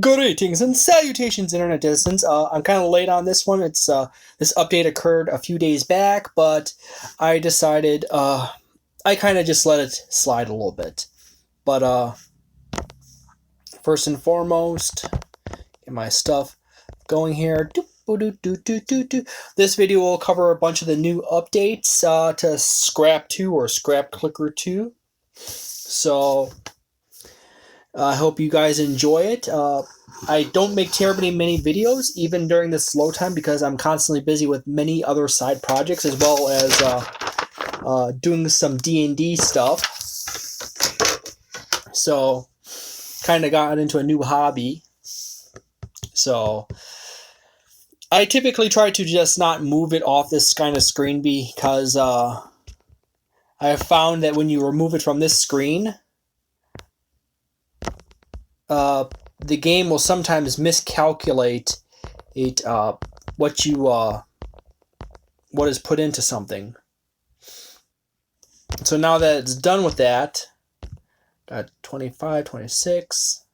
Greetings and salutations, internet citizens. I'm kind of late on this one. It's this update occurred a few days back, but I decided I kind of just let it slide a little bit. But first and foremost, get my stuff going here. This video will cover a bunch of the new updates to Scrap 2 or Scrap Clicker 2. So I hope you guys enjoy it. I don't make terribly many videos, even during this slow time, because I'm constantly busy with many other side projects, as well as doing some D&D stuff. So, kind of got into a new hobby. So, I typically try to just not move it off this kind of screen because I have found that when you remove it from this screen, the game will sometimes miscalculate what is put into something. So now that it's done with that, got 25, 26,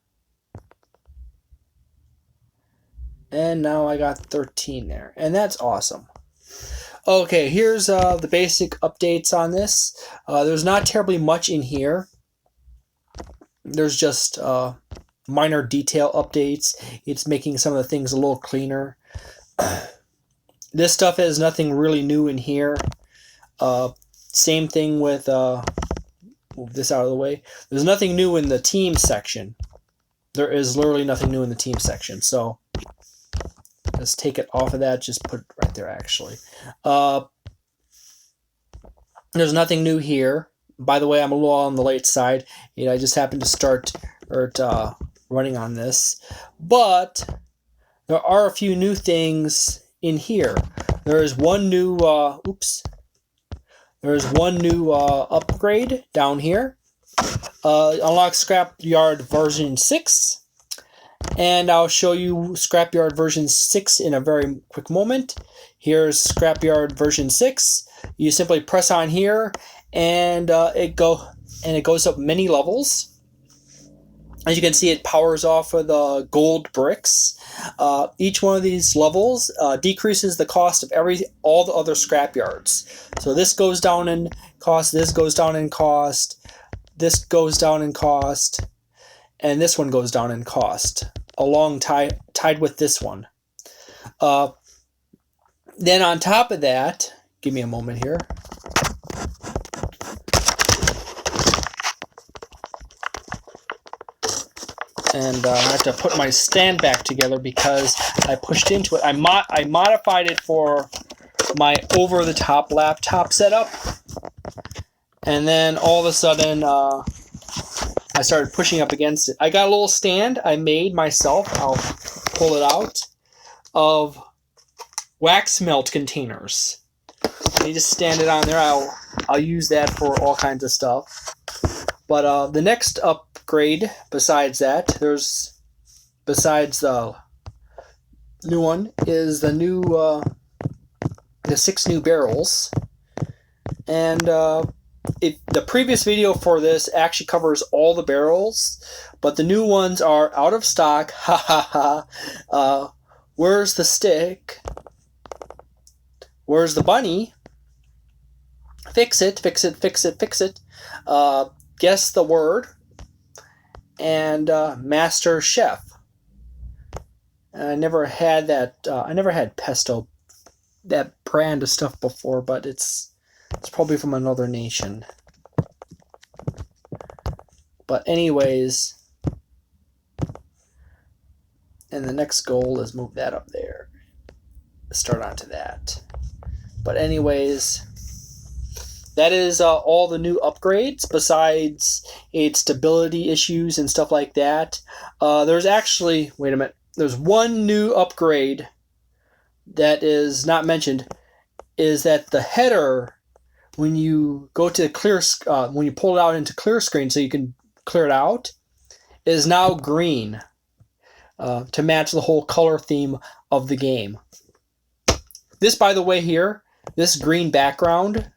and now I got 13 there, and that's awesome. Okay, here's the basic updates on this. There's not terribly much in here. There's just minor detail updates. It's making some of the things a little cleaner. This stuff has nothing really new in here. Same thing with move this out of the way. There's nothing new in the team section. There is literally nothing new in the team section. So let's take it off of that. Just put it right there, actually. There's nothing new here. By the way, I'm a little on the late side. I just happened to start running on this. But there are a few new things in here. There is one new upgrade down here. Unlock Scrapyard version 6. And I'll show you Scrapyard version 6 in a very quick moment. Here's Scrapyard version 6. You simply press on here, and it goes up many levels. As you can see, it powers off of the gold bricks. Each one of these levels decreases the cost of all the other scrapyards. So this goes down in cost, this goes down in cost, this goes down in cost, and this one goes down in cost, tied with this one. Then on top of that, give me a moment here. And I have to put my stand back together because I pushed into it. I modified it for my over-the-top laptop setup. And then all of a sudden, I started pushing up against it. I got a little stand I made myself. I'll pull it out. Of wax melt containers. You just stand it on there. I'll use that for all kinds of stuff. But the next upgrade besides the new one is the 6 new barrels. And the previous video for this actually covers all the barrels, but the new ones are out of stock. Ha ha ha. Where's the stick? Where's the bunny? Fix it, fix it, fix it, fix it. Guess the word. And Masterchef. I never had that. I never had pesto, that brand of stuff before, but it's probably from another nation. But anyways, and the next goal is move that up there. Start onto that. But anyways, that is all the new upgrades besides its stability issues and stuff like that. There's actually, wait a minute, there's one new upgrade that is not mentioned, is that the header, when you go to clear, when you pull it out into clear screen so you can clear it out, is now green to match the whole color theme of the game. This, by the way, here, this green background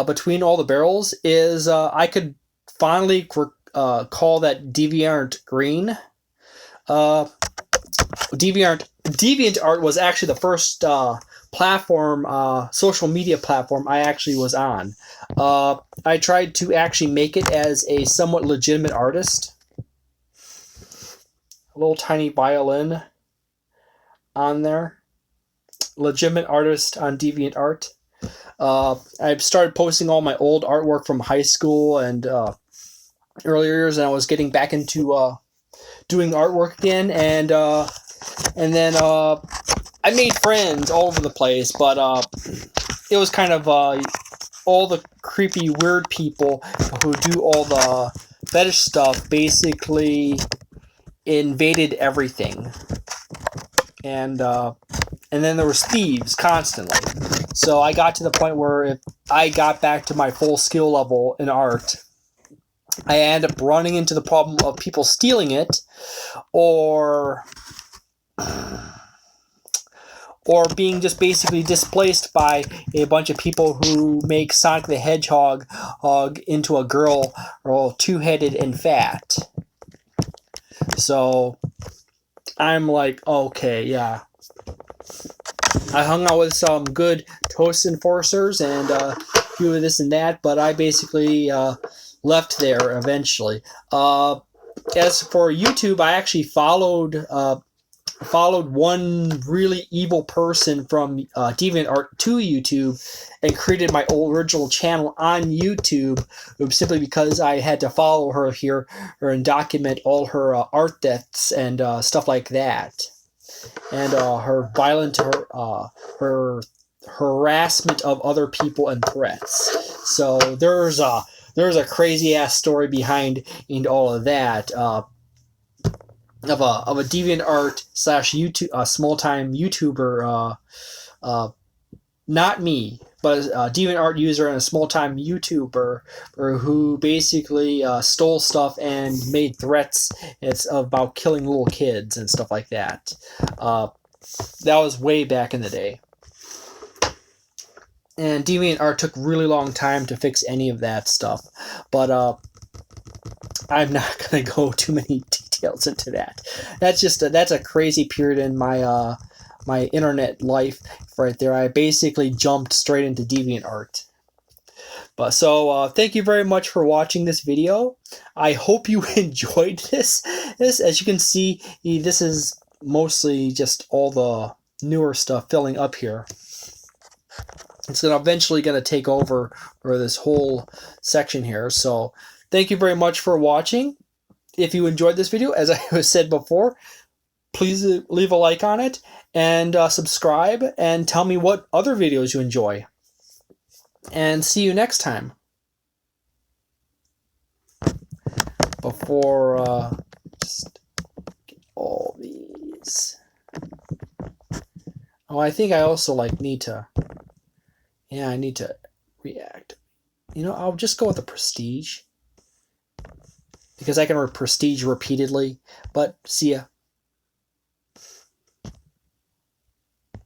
between all the barrels is I could finally call that DeviantArt green. DeviantArt was actually the first platform, social media platform I actually was on. I tried to actually make it as a somewhat legitimate artist. A little tiny violin on there. Legitimate artist on DeviantArt. I started posting all my old artwork from high school and earlier years, and I was getting back into doing artwork again, and then I made friends all over the place, but it was kind of all the creepy, weird people who do all the fetish stuff basically invaded everything, and then there was thieves constantly. So I got to the point where if I got back to my full skill level in art, I ended up running into the problem of people stealing it, or being just basically displaced by a bunch of people who make Sonic the Hedgehog into a girl, or two-headed and fat. So I'm like, okay, yeah. I hung out with some good Toast enforcers and a few of this and that, but I basically left there eventually. As for YouTube, I actually followed one really evil person from DeviantArt to YouTube and created my original channel on YouTube simply because I had to follow her here and document all her art thefts and stuff like that, and her violent her harassment of other people and threats. So there's a crazy ass story behind all of that. Of a DeviantArt / YouTube small time YouTuber, not me, but a DeviantArt user and a small time YouTuber who basically stole stuff and made threats. It's about killing little kids and stuff like that. That was way back in the day. And DeviantArt took a really long time to fix any of that stuff, but I'm not going to go too many details into that. That's a crazy period in my my internet life right there. I basically jumped straight into DeviantArt. But so thank you very much for watching this video. I hope you enjoyed this. As you can see, this is mostly just all the newer stuff filling up here. It's eventually going to take over for this whole section here. So thank you very much for watching. If you enjoyed this video, as I said before, please leave a like on it and subscribe and tell me what other videos you enjoy. And see you next time. Before just get all these. Oh, I think I also need to. Yeah, I need to react. I'll just go with the prestige, because I can prestige repeatedly. But see ya.